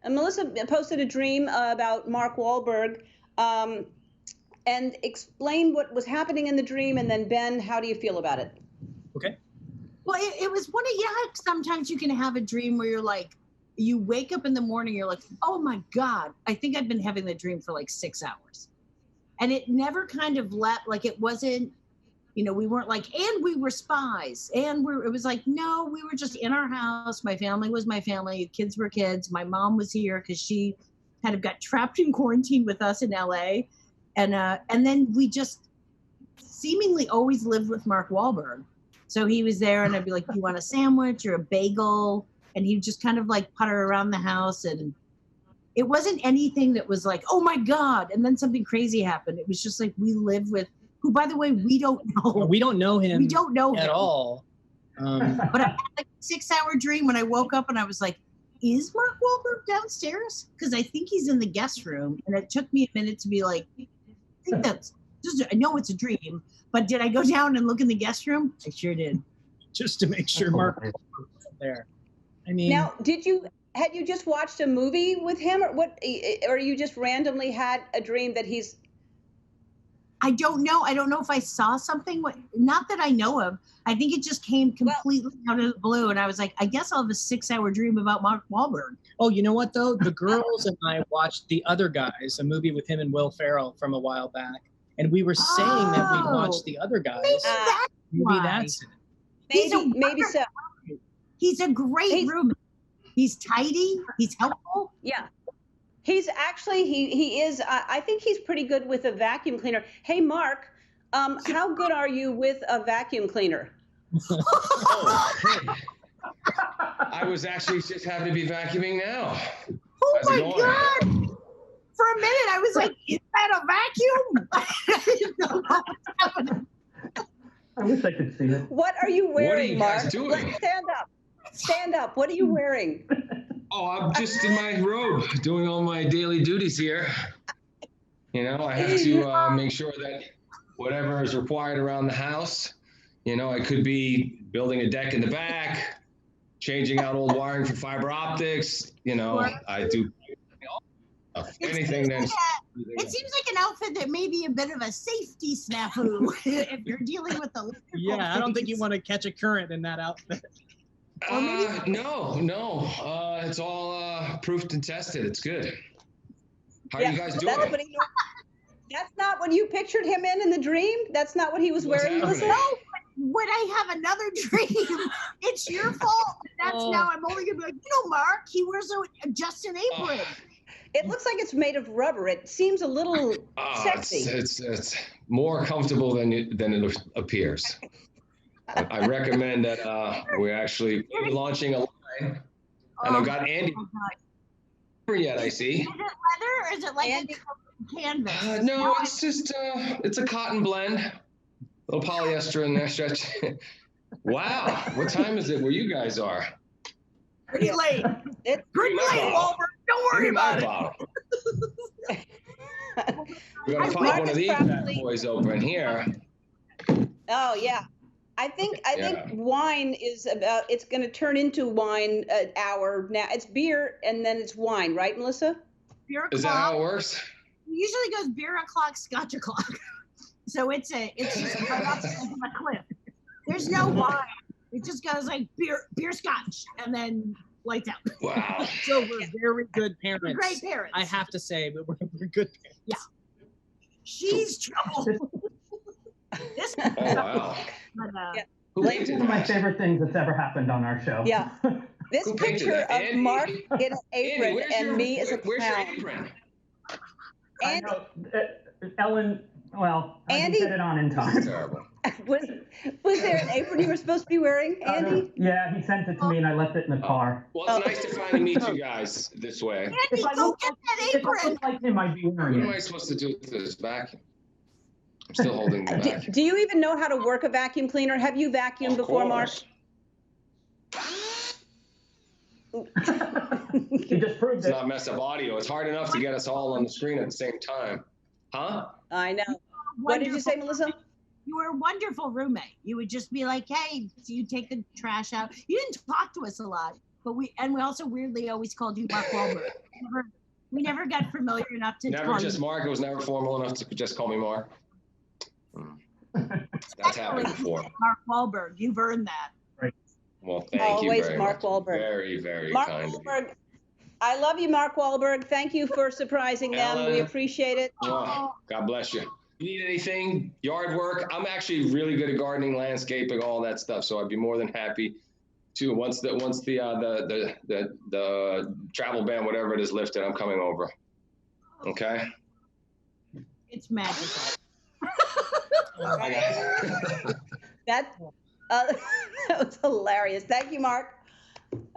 And Melissa posted a dream about Mark Wahlberg, and explain what was happening in the dream. And then Ben, how do you feel about it? Okay. Well, it was one of, sometimes you can have a dream where you're like, you wake up in the morning, you're like, oh my God, I think I've been having the dream for like 6 hours. And it never kind of left, like it wasn't, we weren't like, and we were spies. And it was like, no, we were just in our house. My family was my family. Kids were kids. My mom was here because she kind of got trapped in quarantine with us in LA. And then we just seemingly always lived with Mark Wahlberg. So he was there and I'd be like, you want a sandwich or a bagel? And he'd just kind of like putter around the house. And it wasn't anything that was like, oh my God. And then something crazy happened. It was just like, we live with, who, by the way, we don't know. We don't know him. We don't know at him. all. But I had like a 6-hour dream when I woke up and I was like, is Mark Wahlberg downstairs? Because I think he's in the guest room. And it took me a minute to be like, I know it's a dream, but did I go down and look in the guest room? I sure did. Just to make sure Mark was there. I mean, now, had you just watched a movie with him, or what? Or you just randomly had a dream that he's? I don't know. I don't know if I saw something. Not that I know of. I think it just came completely out of the blue, and I was like, I guess I'll have a 6-hour dream about Mark Wahlberg. Oh, you know what though? The girls and I watched The Other Guys, a movie with him and Will Ferrell from a while back, and we were saying that we watched The Other Guys. Maybe that's it. Maybe so. He's a great roommate. He's tidy. He's helpful. Yeah. He's actually, he is, I think he's pretty good with a vacuum cleaner. Hey, Mark, how good are you with a vacuum cleaner? Oh, hey. I was actually just happy to be vacuuming now. Oh my God. For a minute, I was like, is that a vacuum? I didn't know what was happening. I wish I could see it. What are you wearing, What are you Mark? guys doing? Let's stand up. Stand up. What are you wearing? Oh, I'm just in my robe doing all my daily duties here. I have to make sure that whatever is required around the house, I could be building a deck in the back, changing out old wiring for fiber optics. I do anything that's. It seems like an outfit that may be a bit of a safety snafu if you're dealing with the. Yeah, I don't think you want to catch a current in that outfit. No. It's all proofed and tested. It's good. How are you guys doing? That's not what you pictured him in the dream? That's not what he was wearing? No, when I have another dream, it's your fault. That's now I'm only going to be like, Mark, he wears just an apron. It looks like it's made of rubber. It seems a little sexy. It's more comfortable than it appears. I recommend that we're actually launching a line, and I've got Andy yet. I see. Is it leather or is it like a canvas? No, it's just it's a cotton blend, a little polyester in there. Stretch. Wow, what time is it where you guys are? Pretty late. It's pretty late, Walter. Don't worry about it. We're gonna pop one of these bad boys open here. Oh yeah. I think wine is it's going to turn into wine an hour now. It's beer and then it's wine, right, Melissa? Beer o'clock. Is that how it works? It usually goes beer o'clock, scotch o'clock. So it's just right off the cliff. There's no wine. It just goes like beer scotch and then lights out. Wow. So we're very good parents. We're great parents. I have to say, but we're good parents. Yeah. She's trouble. Oh wow! It's one of my favorite things that's ever happened on our show. Yeah, this picture of Mark in an apron and me as a clown. Where's your apron? Andy, Ellen. Well, I didn't get it on in time. Terrible. Was there an apron you were supposed to be wearing, Andy? Yeah, he sent it to me and I left it in the car. Well, it's nice to finally meet you guys this way. Andy, go get that apron. If I look like him, I'd be wearing What it. am I supposed to do with this vacuum? I'm still holding the vacuum. Do you even know how to work a vacuum cleaner? Have you vacuumed before, Mark? You just proved It's it. not mess up audio. It's hard enough to get us all on the screen at the same time. Huh? I know. What did you say, Melissa? You were a wonderful roommate. You would just be like, hey, so you take the trash out. You didn't talk to us a lot, but we also weirdly always called you Mark Wahlberg. We never got familiar enough to never call just you. Mark. It was never formal enough to just call me Mark. That's happened before. Mark Wahlberg, you've earned that. Right. Well, thank you very Mark much. Wahlberg. Very, very Mark kind of you. Wahlberg. I love you, Mark Wahlberg. Thank you for surprising them. We Ellen. appreciate it. Oh, God bless you. You need anything? Yard work? I'm actually really good at gardening, landscaping, all that stuff. So I'd be more than happy to once the travel ban, whatever it is, lifted, I'm coming over. Okay. It's magical. That was hilarious. Thank you, Mark.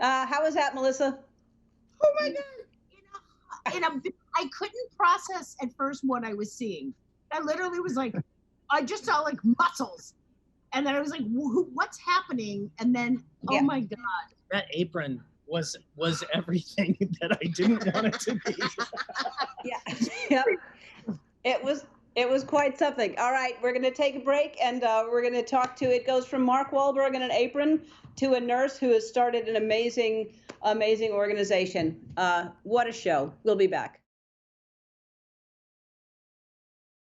How was that, Melissa? Oh my God! I couldn't process at first what I was seeing. I literally was like, I just saw like muscles, and then I was like, what's happening? And then, oh my God, that apron was everything that I didn't want it to be. Yeah. It was quite something. All right, we're going to take a break, and we're going to talk to. It goes from Mark Wahlberg in an apron to a nurse who has started an amazing organization. What a show. We'll be back.